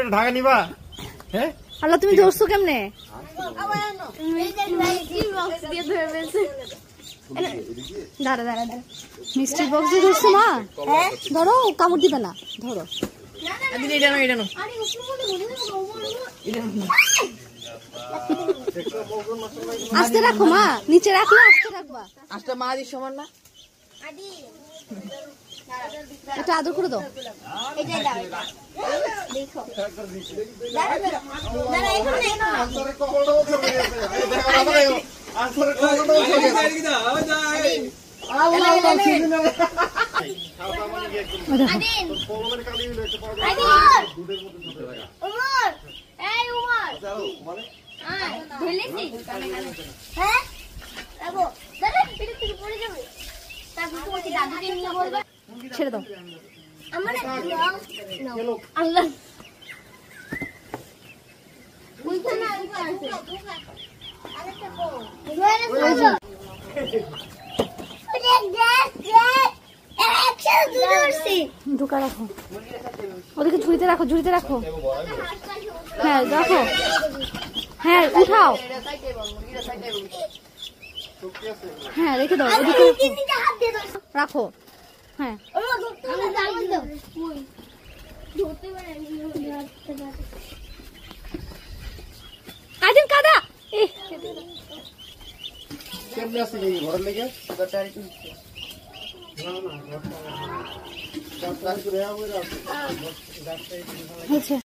ঢাকা নিবা হ্যাঁ আল্লাহ তুমি ধরছো কেমনে দাঁড়া দাঁড়া দাঁড়া মিষ্টি বক্স দিয়ে ধরছো না ধরো কামড় দিবে না ধরো আস্তে রাখো মা নিচে রাখলে আস্তে রাখবা আস্তে মা দিস সমান না এটা আদর করে দাও ছেড়ে দাও আল্লাহ ঢুকা রাখো ওদিকে ঝুড়িতে রাখো ঝুড়িতে রাখো হ্যাঁ রাখো হ্যাঁ উঠাও হ্যাঁ রেখে দাও ওদিকে রাখো হ্যাঁ কাদিন কাদা কেমনে আছে এই ঘরের লেগে না না হয়েছে